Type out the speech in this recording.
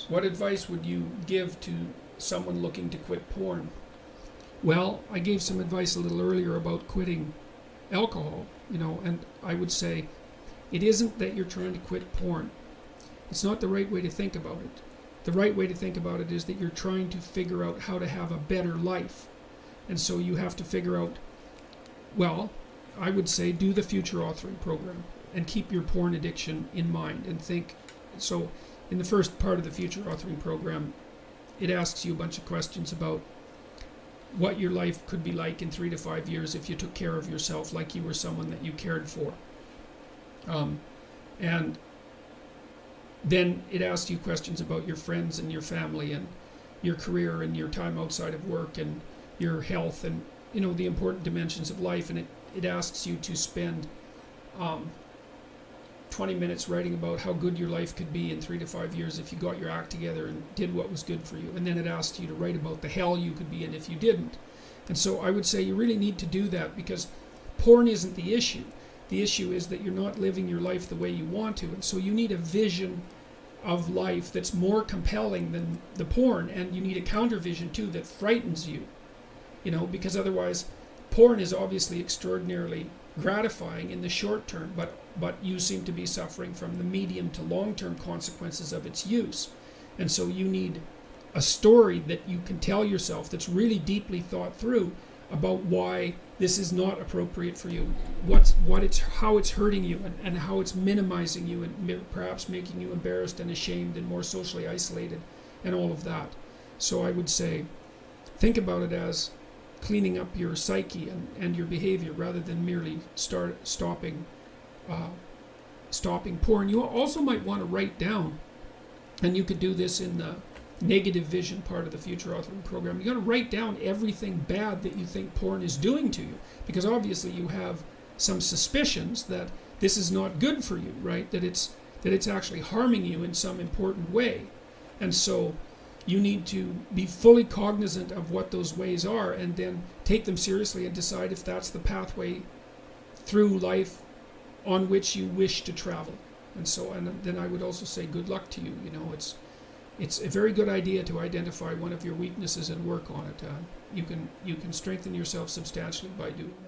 What advice would you give to someone looking to quit porn? Well, I gave some advice a little earlier about quitting alcohol, and I would say it isn't that you're trying to quit porn. It's not the right way to think about it. The right way to think about it is that you're trying to figure out how to have a better life. And so you have to figure out, well, I would say do the future authoring program and keep your porn addiction in mind and think. So in the first part of the future authoring program, it asks you a bunch of questions about what your life could be like in 3 to 5 years if you took care of yourself like you were someone that you cared for. And then it asks you questions about your friends and your family and your career and your time outside of work and your health and the important dimensions of life. And it asks you to spend 20 minutes writing about how good your life could be in 3 to 5 years if you got your act together and did what was good for you. And then it asks you to write about the hell you could be in if you didn't. And so I would say you really need to do that, because porn isn't the issue. The issue is that you're not living your life the way you want to. And so you need a vision of life that's more compelling than the porn, and you need a counter vision too that frightens you, because otherwise porn is obviously extraordinarily gratifying in the short term, but you seem to be suffering from the medium to long-term consequences of its use. And so you need a story that you can tell yourself that's really deeply thought through about why this is not appropriate for you, how it's hurting you, and how it's minimizing you and perhaps making you embarrassed and ashamed and more socially isolated and all of that. So I would say think about it as cleaning up your psyche and your behavior rather than merely stopping porn. You also might want to write down, and you could do this in the negative vision part of the future authoring program. You got to write down everything bad that you think porn is doing to you, because obviously you have some suspicions that this is not good for you, right? That it's actually harming you in some important way. And so you need to be fully cognizant of what those ways are and then take them seriously and decide if that's the pathway through life on which you wish to travel. And then I would also say good luck to you. It's a very good idea to identify one of your weaknesses and work on it. You can strengthen yourself substantially by doing that.